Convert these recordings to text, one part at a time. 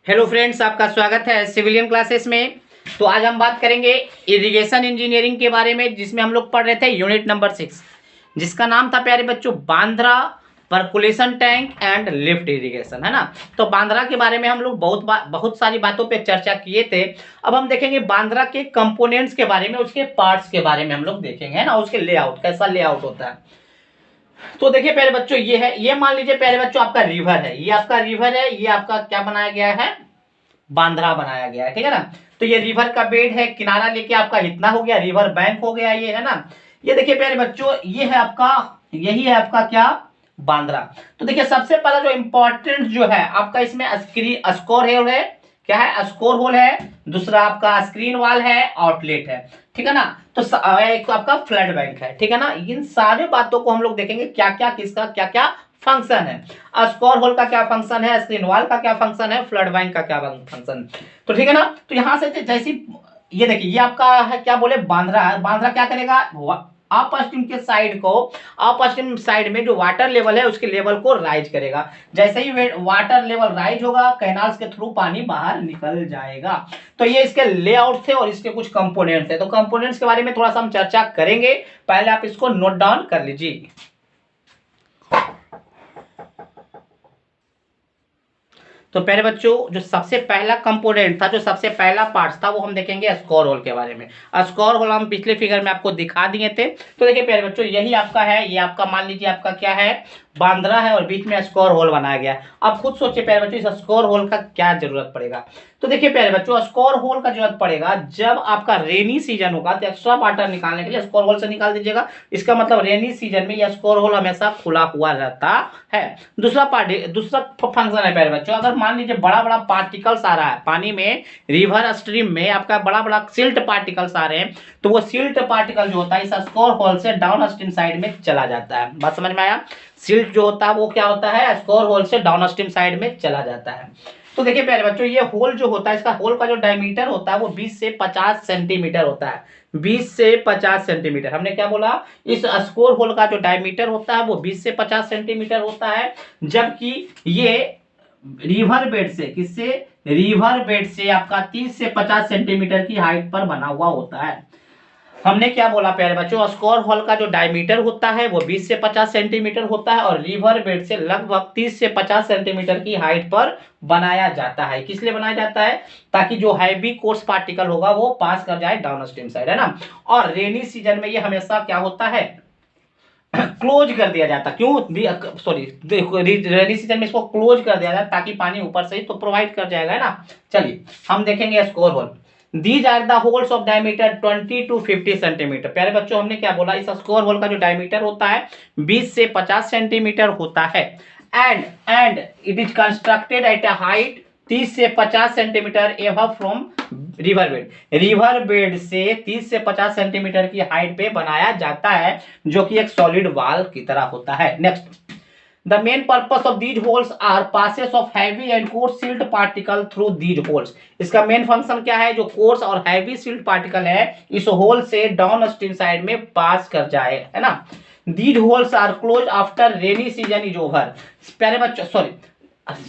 Hello friends, आपका स्वागत है सिविलियन क्लासेस में। तो आज हम बात करेंगे इरिगेशन इंजीनियरिंग के बारे में, जिसमें हम लोग पढ़ रहे थे यूनिट नंबर 6, जिसका नाम था प्यारे बच्चों Bandra percolation tank and lift irrigation, है ना। तो बांद्रा के बारे में हम लोग बहुत सारी बातों पे चर्चा किए थे। अब हम देखेंगे बांद्रा के कंपोनेंट्स के बारे में, उसके पार्ट्स के बारे में हम लोग देखेंगे, है ना, उसके लेआउट कैसा लेआउट होता है। तो देखिए प्यारे बच्चों, ये है, ये मान लीजिए प्यारे बच्चों आपका रिवर है, ये आपका रिवर है, ये आपका क्या बनाया गया है, बांद्रा बनाया गया है, ठीक है ना। तो ये रिवर का बेड है, किनारा लेके आपका इतना हो गया, रिवर बैंक हो गया ये, है ना। ये देखिए प्यारे बच्चों, ये है आपका, यही है आपका क्या, बांद्रा। तो देखिए सबसे पहला जो इंपॉर्टेंट जो है आपका इसमें स्कोर है, क्या है, स्कोर होल है। दूसरा आपका स्क्रीन वॉल है, आउटलेट है, ठीक है ना। तो एक तो आपका फ्लड बैंक है, ठीक है ना। इन सारे बातों को हम लोग देखेंगे, क्या क्या किसका क्या क्या फंक्शन है, स्कोर होल का क्या फंक्शन है, स्क्रीन वॉल का क्या फंक्शन है, फ्लड बैंक का क्या फंक्शन। तो ठीक है ना। तो यहां से जैसी ये देखिए, ये आपका है क्या बोले, बांद्रा है। बांद्रा क्या करेगा, अपस्ट्रीम के साइड को, अपस्ट्रीम साइड में जो वाटर लेवल है उसके लेवल को राइज करेगा। जैसे ही वाटर लेवल राइज होगा, कैनाल्स के थ्रू पानी बाहर निकल जाएगा। तो ये इसके लेआउट थे और इसके कुछ कंपोनेंट्स थे। तो कंपोनेंट्स के बारे में थोड़ा सा हम चर्चा करेंगे, पहले आप इसको नोट डाउन कर लीजिए। तो पहले बच्चों, जो सबसे पहला कंपोनेंट था, जो सबसे पहला पार्ट था, वो हम देखेंगे स्कोर होल के बारे में। स्कोर होल हम पिछले फिगर में आपको दिखा दिए थे। तो देखिए प्यारे बच्चों, यही आपका है, ये आपका मान लीजिए आपका क्या है, बांद्रा है, और बीच में स्कोर होल बनाया गया। अब खुद सोचिए प्यारे बच्चों, इस स्कोर होल का क्या जरूरत पड़ेगा। तो देखिए प्यारे बच्चों, स्कोर होल का जरूरत पड़ेगा जब आपका रेनी सीजन होगा, तो एक्स्ट्रा वाटर निकालने के लिए स्कोर होल से निकाल दीजिएगा। इसका मतलब रेनी सीजन में यह स्कोर होल हमेशा खुला हुआ रहता है। दूसरा फंक्शन है प्यारे बच्चों, अगर मान लीजिए बड़ा बड़ा पार्टिकल्स आ रहा है पानी में, रिवर स्ट्रीम में आपका बड़ा बड़ा सिल्ट पार्टिकल्स आ रहे हैं, तो वो सिल्ट पार्टिकल जो होता है इस स्कोर होल से डाउन स्ट्रीम साइड में चला जाता है। बात समझ में आया। सिल्ट जो होता है वो क्या होता है, स्कोर होल से डाउन स्ट्रीम साइड में चला जाता है। तो देखिए प्यारे बच्चों, ये होल जो होता है, इसका होल का जो डायमीटर होता है वो 20 से 50 सेंटीमीटर होता है। 20 से 50 सेंटीमीटर, हमने क्या बोला, इस स्कोर होल का जो डायमीटर होता है वो 20 से 50 सेंटीमीटर होता है। जबकि ये रिवर बेड से, किससे, रिवर बेड से आपका 30 से 50 सेंटीमीटर की हाइट पर बना हुआ होता है। हमने क्या बोला प्यारे बच्चों, स्कोर होल का जो डायमीटर होता है वो 20 से 50 सेंटीमीटर होता है, और रिवर बेड से लगभग 30 से 50 सेंटीमीटर की हाइट पर बनाया जाता है। किस लिए बनाया जाता है, ताकि जो हैवी कोर्स पार्टिकल होगा वो पास कर जाए डाउन स्ट्रीम साइड, है ना। और रेनी सीजन में ये हमेशा क्या होता है, क्लोज कर दिया जाता, क्यों, सॉरी, रेनी सीजन में इसको क्लोज कर दिया जाता ताकि पानी ऊपर से ही तो प्रोवाइड कर जाएगा, है ना। चलिए हम देखेंगे scour hole. These are the holes of diameter 20 to 50 centimetre. प्यारे बच्चों, हमने क्या बोला, इस स्कोर होल का जो डायमीटर होता है 20 से 50 सेंटीमीटर होता है। And it is constructed at a height 30 से 50 centimetre above from river bed. River bed से 30 से 50 सेंटीमीटर की हाइट पे बनाया जाता है, जो कि एक सॉलिड वॉल की तरह होता है। Next, the main purpose of these holes are passes of heavy and coarse silt particle through these holes। इसका मेन फंक्शन क्या है, जो कोर्स और हैवी सिल्ट पार्टिकल है इस होल से डाउन स्ट्रीम साइड में पास कर जाए, है ना। These holes are closed after rainy season is over। प्यारे बच्चों, सॉरी,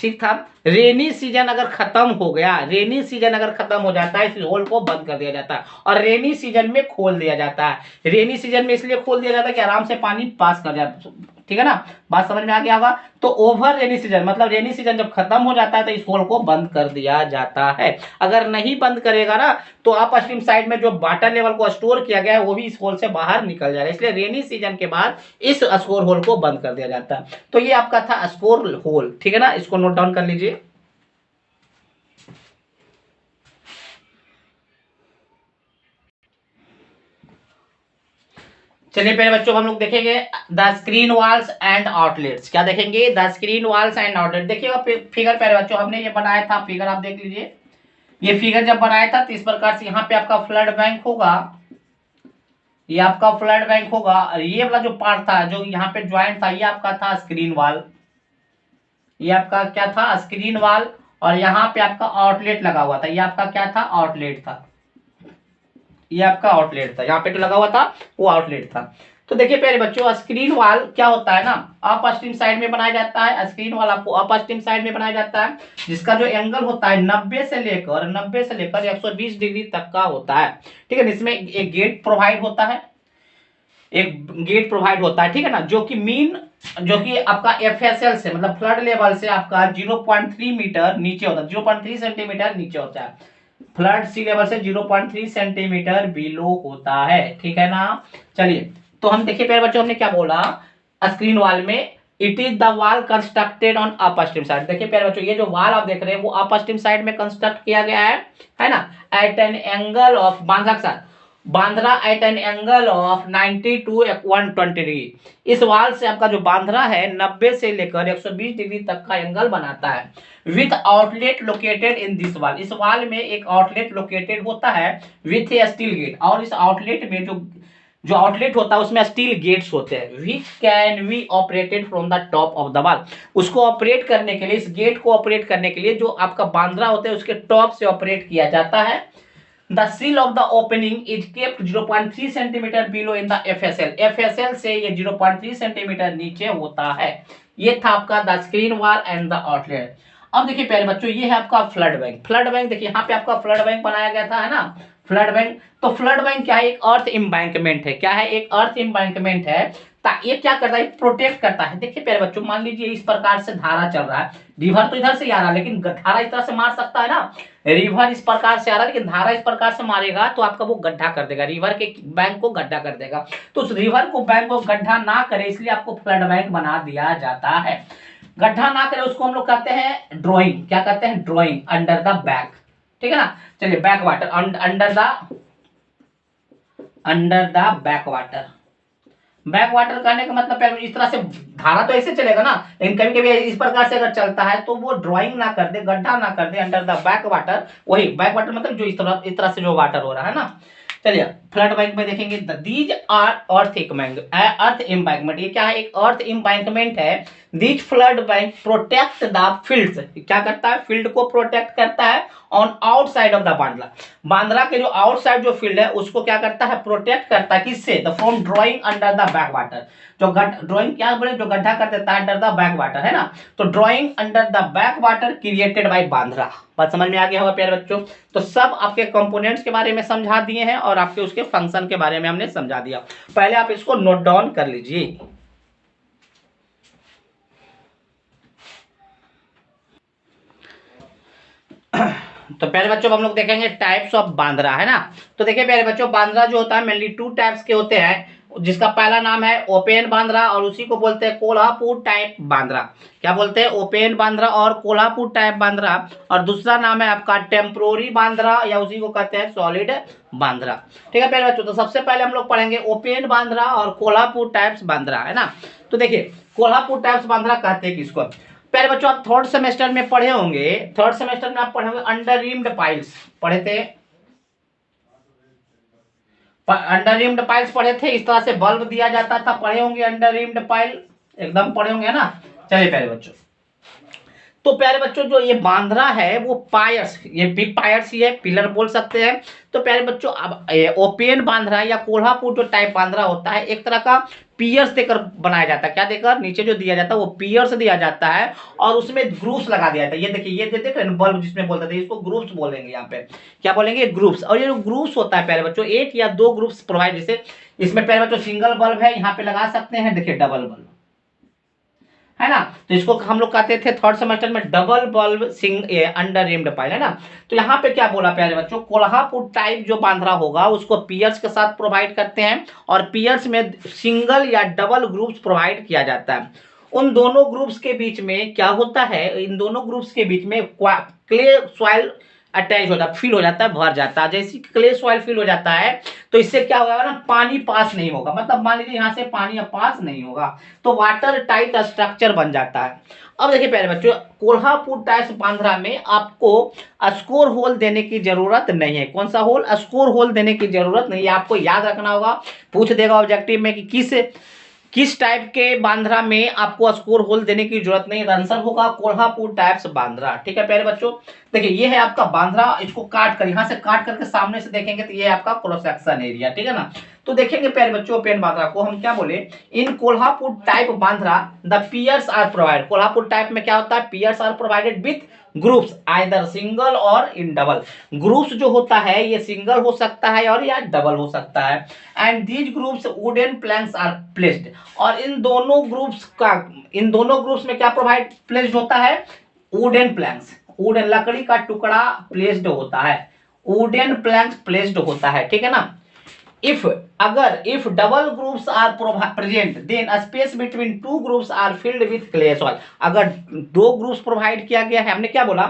ठीक था, रेनी सीजन अगर खत्म हो गया, रेनी सीजन अगर खत्म हो जाता है, इस होल को बंद कर दिया जाता है और रेनी सीजन में खोल दिया जाता है। रेनी सीजन में इसलिए खोल दिया जाता है कि आराम से पानी पास कर जाता, ठीक है ना। बात समझ में आ गया होगा। तो ओवर रेनी सीजन मतलब रेनी सीजन जब खत्म हो जाता है तो इस होल को बंद कर दिया जाता है। अगर नहीं बंद करेगा ना, तो अपस्ट्रीम साइड में जो वाटर लेवल को स्टोर किया गया है वो भी इस होल से बाहर निकल जाएगा। इसलिए रेनी सीजन के बाद इस स्कोर होल को बंद कर दिया जाता है। तो ये आपका था स्कोर होल, ठीक है ना, इसको नोट डाउन कर लीजिए। चलिए पहले बच्चों हम लोग देखेंगे the screen walls and outlets. क्या देखेंगे, the screen walls and outlet. देखिएगा फिगर पहले बच्चों हमने ये बनाया था, फिगर आप देख लीजिए। ये फिगर जब बनाया था तो इस प्रकार से यहाँ पे आपका फ्लड बैंक होगा, ये आपका फ्लड बैंक होगा, और ये वाला जो पार्ट था जो यहाँ पे ज्वाइंट था ये आपका था स्क्रीन वॉल, ये आपका क्या था, स्क्रीन वॉल। और यहाँ पे आपका आउटलेट लगा हुआ था, ये आपका क्या था, आउटलेट था, ये आपका आउटलेट था, यहाँ पे जो लगा हुआ था वो आउटलेट था। तो देखिए प्यारे बच्चों, स्क्रीन वॉल क्या होता है ना, अप स्ट्रीम साइड में बनाया जाता है। स्क्रीन वॉल आपको अप स्ट्रीम साइड में बनाया जाता है, जिसका जो एंगल होता है 90 से लेकर 120 डिग्री तक का होता है। ठीक है, इसमें एक गेट प्रोवाइड होता है, ठीक है ना, जो कि आपका एफएसएल से मतलब फ्लड लेवल से आपका 0.3 मीटर नीचे होता है, 0.3 सेंटीमीटर नीचे होता है। फ्लड सी लेवल से 0.3 सेंटीमीटर बिलो होता है। ठीक है ना। चलिए, तो हम देखिए प्यारे बच्चों, हमने क्या बोला, स्क्रीन वॉल में it is the wall constructed on up stream side. देखिए प्यारे बच्चों, ये जो वॉल आप देख रहे हैं वो अप स्ट्रीम साइड में कंस्ट्रक्ट किया गया है ना, एट एन एंगल ऑफ बांद्रा at an angle of 90 to 120 degree. इस वाल से आपका जो बांद्रा है 90 से लेकर 120 डिग्री तक का एंगल बनाता है, with outlet located in this वाल। इस वाल में एक आउटलेट लोकेटेड होता है विथ ए स्टील गेट, और इस आउटलेट में जो आउटलेट होता है उसमें स्टील गेट्स होते हैं। We can be operated from the top of the wall. उसको ऑपरेट करने के लिए, इस गेट को ऑपरेट करने के लिए जो आपका बांद्रा होता है उसके टॉप से ऑपरेट किया जाता है। The seal of the opening is kept 0.3 centimetre below in the FSL। FSL से ये 0.3 सेंटीमीटर नीचे होता है। ये था आपका the screen wall and the outlet. अब देखिए प्यारे बच्चों, ये है आपका फ्लड बैंक। फ्लड बैंक देखिए यहाँ पे आपका फ्लड बैंक बनाया गया था, है ना, फ्लड बैंक। तो फ्लड बैंक क्या है, एक अर्थ एम्बैंकमेंट है। क्या है, एक अर्थ एम्बैंकमेंट है। ये क्या करता है, प्रोटेक्ट करता है। देखिए प्यारे बच्चों, मान लीजिए इस प्रकार से धारा चल रहा है, रिवर तो इधर से ही आ रहा है लेकिन धारा इस तरह से मार सकता है ना, रिवर इस प्रकार से आ रहा है लेकिन धारा इस प्रकार से मारेगा तो आपका वो गड्ढा कर देगा, रिवर के बैंक को गड्ढा कर देगा। तो उस रिवर को बैंक को गड्ढा ना करे इसलिए आपको फ्लड बैंक बना दिया जाता है। गड्ढा ना करे उसको हम लोग कहते हैं ड्रॉइंग। क्या कहते हैं, ड्रॉइंग अंडर द बैक। ठीक है ना। चलिए, back water, under the back water. Back water कहने का मतलब इस तरह से धारा तो ऐसे चलेगा ना, लेकिन कभी कभी इस प्रकार से अगर चलता है तो वो ड्राइंग ना कर दे, गड्ढा ना कर दे, अंडर द बैक वाटर। वही बैक वाटर मतलब जो इस तरह से जो वाटर हो रहा है ना। चलिए, फ्लड बैंक में देखेंगे, दीज आर अर्थ एम्बैंकमेंट। ये क्या है, एक अर्थ एम्बैंकमेंट है। These flood bank protect the fields. क्या करता है, फील्ड को प्रोटेक्ट करता है on outside of the Bandra. Bandra के जो आउटसाइड जो फील्ड है उसको क्या करता है, प्रोटेक्ट करता है। किससे, the from drawing under the back water. जो ड्रॉइंग क्या बोले, जो गड्ढा कर देता है अंडर द बैक वाटर, है ना। तो drawing under the back water created by Bandra. बात समझ में आ गया होगा प्यारे बच्चों। तो सब आपके कंपोनेंट्स के बारे में समझा दिए हैं और आपके उसके फंक्शन के बारे में हमने समझा दिया। पहले आप इसको नोट डाउन कर लीजिए। तो प्यारे बच्चों हम लोग देखेंगे टाइप्स ऑफ बांद्रा, है ना। तो देखिए प्यारे बच्चों, बांद्रा जो होता है मेनली 2 टाइप्स के होते हैं, जिसका पहला नाम है ओपन बांद्रा और उसी को बोलते हैं कोल्हापुर टाइप बांद्रा। क्या बोलते हैं, ओपन बांद्रा और कोल्हापुर टाइप बांद्रा। और दूसरा नाम है आपका टेम्पोररी बांद्रा या उसी को कहते हैं सॉलिड बांद्रा। ठीक है प्यारे बच्चों, तो सबसे पहले हम लोग पढ़ेंगे ओपन बांद्रा और कोल्हापुर टाइप्स बांद्रा, है ना। तो देखिए, कोल्हापुर टाइप्स बांद्रा कहते हैं किसको। पहले बच्चों आप थर्ड सेमेस्टर में पढ़े होंगे, थर्ड सेमेस्टर में आप पढ़े होंगे अंडर रिम्ड पाइल्स पढ़े थे, अंडर रिम्ड पाइल्स पढ़े थे। इस तरह से बल्ब दिया जाता था, पढ़े होंगे अंडर रिम्ड पाइल, एकदम पढ़े होंगे ना। चलिए प्यारे बच्चों, तो प्यारे बच्चों जो ये बांद्रा है वो पायर्स, ये भी पायर्स ही है, पिलर बोल सकते हैं। तो प्यारे बच्चों, अब ओपन बांद्रा या कोल्हापुर जो टाइप बांद्रा होता है एक तरह का पियर्स देकर बनाया जाता है। क्या देकर, नीचे जो दिया जाता है वो पियर्स दिया जाता है और उसमें ग्रुप्स लगा दिया जाता है। ये देखिए, ये देख रहे हैं बल्ब जिसमें बोलते थे, इसको ग्रुप्स बोलेंगे। यहाँ पे क्या बोलेंगे, ग्रुप्स। और ये जो ग्रुप्स होता है प्यारे बच्चों, 1 या 2 ग्रुप्स प्रोवाइड, जैसे इसमें प्यारे बच्चों सिंगल बल्ब है, यहाँ पे लगा सकते हैं, देखिए डबल बल्ब, है ना। तो इसको हम लोग कहते थे थर्ड सेमेस्टर में double bulb under rimmed pile, है ना। तो यहाँ पे क्या बोला प्यारे बच्चों, कोल्हापुर टाइप जो बांद्रा होगा उसको पियर्स के साथ प्रोवाइड करते हैं और पियर्स में सिंगल या डबल ग्रुप्स प्रोवाइड किया जाता है। उन दोनों ग्रुप्स के बीच में क्या होता है, इन दोनों ग्रुप्स के बीच में क्ले सॉइल अटैच हो जाता, फिल हो जाता है, भर जाता है। जैसे क्ले सॉइल फिल हो जाता है तो इससे क्या होगा ना, पानी पास नहीं होगा। मतलब मान लीजिए यहाँ से पानी पास नहीं होगा तो वाटर टाइट स्ट्रक्चर बन जाता है। अब देखिए प्यारे बच्चों, कोल्हापुर टाइप्स बांद्रा में आपको स्कोर होल देने की जरूरत नहीं है। कौन सा होल, स्कोर होल देने की जरूरत नहीं है। आपको याद रखना होगा, पूछ देगा ऑब्जेक्टिव में कि किस टाइप के बांद्रा में आपको स्कोर होल देने की जरूरत नहीं है। आंसर होगा कोल्हापुर टाइप्स बांद्रा। ठीक है प्यारे बच्चों, देखिए ये है आपका बांद्रा। इसको काट कर, यहाँ से काट करके सामने से देखेंगे तो ये है आपका क्रॉस सेक्शन एरिया, ठीक है ना। तो देखेंगे प्यारे बच्चों ओपेन बांद्रा को हम क्या बोले, in Kolhapur type Bandra the piers are provided. Kolhapur type में क्या होता है, piers are provided with groups either single और इन डबल। ग्रुप्स जो होता है ये सिंगल हो सकता है और या डबल हो सकता है। And these groups wooden planks are placed, और इन दोनों ग्रुप्स में क्या प्रोवाइड प्लेस्ड होता है, वुडन प्लैंक्स, वुडन लकड़ी का टुकड़ा प्लेस्ड होता है, वुडन प्लैंक्स प्लेस्ड होता है, ठीक है ना। If double groups are present then space between two groups are filled with clay soil. अगर दो ग्रुप्स प्रोवाइड किया गया है, हमने क्या बोला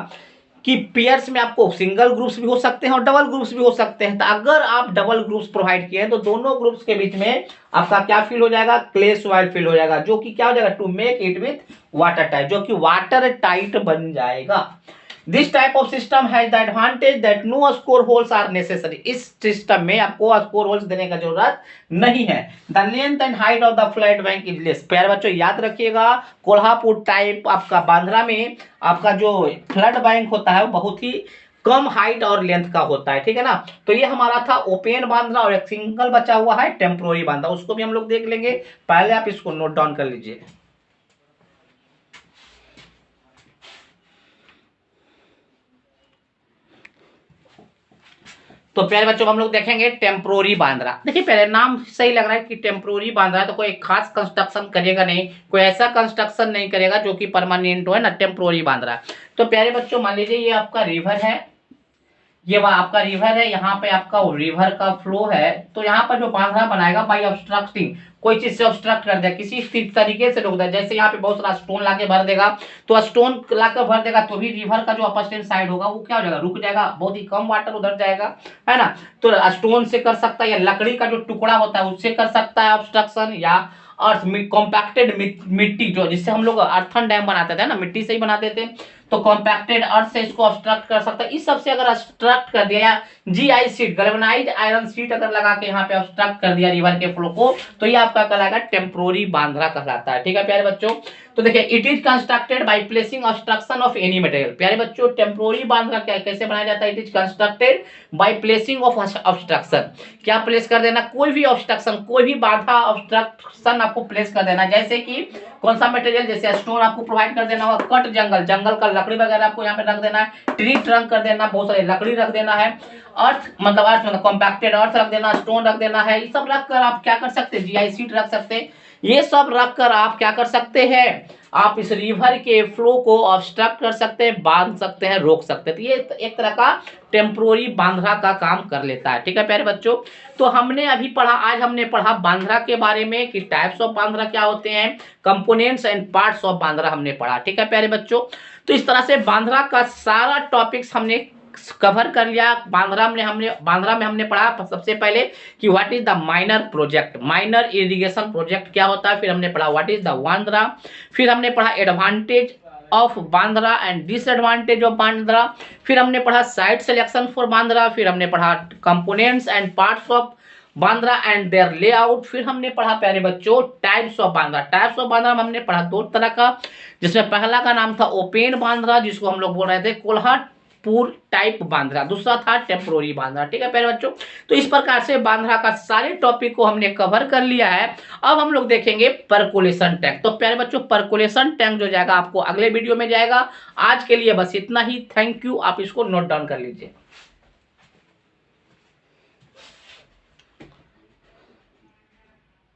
कि पेयर्स में आपको सिंगल ग्रुप्स भी हो सकते हैं और डबल ग्रुप्स भी हो सकते हैं। तो अगर आप डबल ग्रुप्स प्रोवाइड किए तो दोनों ग्रुप्स के बीच में आपका क्या फिल हो जाएगा, क्ले सॉइल फिल हो जाएगा, जो कि क्या हो जाएगा, to make it with water tight, जो कि वाटर टाइट बन जाएगा। This type of system has the advantage that no scour holes are necessary. इस सिस्टम में आपको स्कोर होल्स देने का जरूरत नहीं है। The length and height of the flood bank is less. प्यारे बच्चों याद रखिएगा, कोल्हापुर टाइप आपका बांद्रा में आपका जो फ्लड बैंक होता है वो बहुत ही कम हाइट और लेंथ का होता है, ठीक है ना। तो ये हमारा था ओपेन बांद्रा, और एक सिंगल बचा हुआ है टेम्पोररी बांद्रा, उसको भी हम लोग देख लेंगे। पहले आप इसको नोट डाउन कर लीजिए। तो प्यारे बच्चों हम लोग देखेंगे टेम्पोररी बांद्रा। देखिए पहले नाम सही लग रहा है कि टेम्पोररी बांद्रा है, तो कोई खास कंस्ट्रक्शन करेगा नहीं, कोई ऐसा कंस्ट्रक्शन नहीं करेगा जो कि परमानेंट हो, है ना, टेम्पोररी बांद्रा। तो प्यारे बच्चों मान लीजिए ये आपका रिवर है, ये आपका रिवर है, यहाँ पे आपका रिवर का फ्लो है। तो यहाँ पर जो बांद्रा बनाएगा बाई ऑब्स्ट्रक्टिंग, कोई चीज से ऑब्स्ट्रक्ट कर दिया, किसी तरीके से रोक दिया, जैसे यहाँ पे बहुत सारा स्टोन लाके भर देगा, तो स्टोन लाकर भर देगा तो भी रिवर का जो अपस्ट्रीम साइड होगा वो क्या हो जाएगा, रुक जाएगा, बहुत ही कम वाटर उधर जाएगा, है ना। तो स्टोन से कर सकता है, या लकड़ी का जो टुकड़ा होता है उससे कर सकता है ऑब्स्ट्रक्शन, या अर्थ कॉम्पैक्टेड मिट्टी, जो जिससे हम लोग अर्थन डैम बनाते थे ना, मिट्टी से ही बनाते थे, तो कॉम्पैक्टेड अर्थ से इसको ऑब्स्ट्रक्ट कर सकता है। इस सबसे अगर ऑब्स्ट्रक्ट कर दिया, या GI sheet galvanised iron sheet अगर लगा के यहाँ पे ऑब्स्ट्रक्ट कर दिया रिवर के फ्लो को, तो ये आपका कहलाएगा टेम्पोररी बांद्रा कहलाता है, ठीक है प्यारे बच्चों। तो देखिए it is constructed by placing obstruction of any material. प्यारे बच्चों टेम्पोररी बांद्रा क्या कैसे बनाया जाता है, it is constructed by placing of obstruction. क्या प्लेस कर देना, कोई भी ऑब्स्ट्रक्शन, कोई भी बाधा ऑब्स्ट्रक्शन आपको प्लेस कर देना। जैसे कि कौन सा मटेरियल, जैसे स्टोन आपको प्रोवाइड कर देना होगा, कट जंगल का लकड़ी वगैरह आपको यहाँ पे रख देना है, ट्री ट्रंक कर देना, बहुत सारी लकड़ी रख देना है, अर्थ मतलब कॉम्पैक्टेड अर्थ रख देना, स्टोन रख देना है, ये सब रख कर आप क्या कर सकते हैं, जीआई शीट रख सकते हैं। ये सब रख कर आप क्या कर सकते हैं, आप इस रिवर के फ्लो को ऑब्स्ट्रक्ट कर सकते हैं, बांध सकते हैं, रोक सकते हैं। तो ये एक तरह का टेम्पोररी बांद्रा का काम कर लेता है, ठीक है प्यारे बच्चों। तो हमने अभी पढ़ा, आज हमने पढ़ा बांद्रा के बारे में कि टाइप्स ऑफ बांद्रा क्या होते हैं, components and parts of Bandra हमने पढ़ा, ठीक है प्यारे बच्चों। तो इस तरह से बांद्रा का सारा टॉपिक्स हमने कवर कर लिया। बांद्रा में हमने पढ़ा सबसे पहले कि what is the minor project, minor irrigation project क्या होता है, फिर हमने पढ़ा व्हाट इज द बांद्रा, फिर हमने पढ़ा एडवांटेज ऑफ बांद्रा एंड डिसएडवांटेज ऑफ बांद्रा, फिर हमने पढ़ा साइट सिलेक्शन फॉर बांद्रा, फिर हमने पढ़ा कंपोनेंट्स एंड पार्ट्स ऑफ बांद्रा एंड देयर लेआउट, फिर हमने पढ़ा प्यारे बच्चों टाइप्स ऑफ बांद्रा। टाइप्स ऑफ बांद्रा में हमने पढ़ा दो तरह का, जिसमें पहला का नाम था ओपेन बांद्रा, जिसको हम लोग बोल रहे थे कोल्हापुर टाइप बांद्रा, दूसरा था टेम्पोररी बांद्रा, ठीक है प्यारे बच्चों। तो इस प्रकार से बांद्रा का सारे टॉपिक को हमने कवर कर लिया है। अब हम लोग देखेंगे परकोलेशन टैंक। तो प्यारे बच्चों परकोलेशन टैंक जो जाएगा आपको अगले वीडियो में जाएगा। आज के लिए बस इतना ही, थैंक यू, आप इसको नोट डाउन कर लीजिए।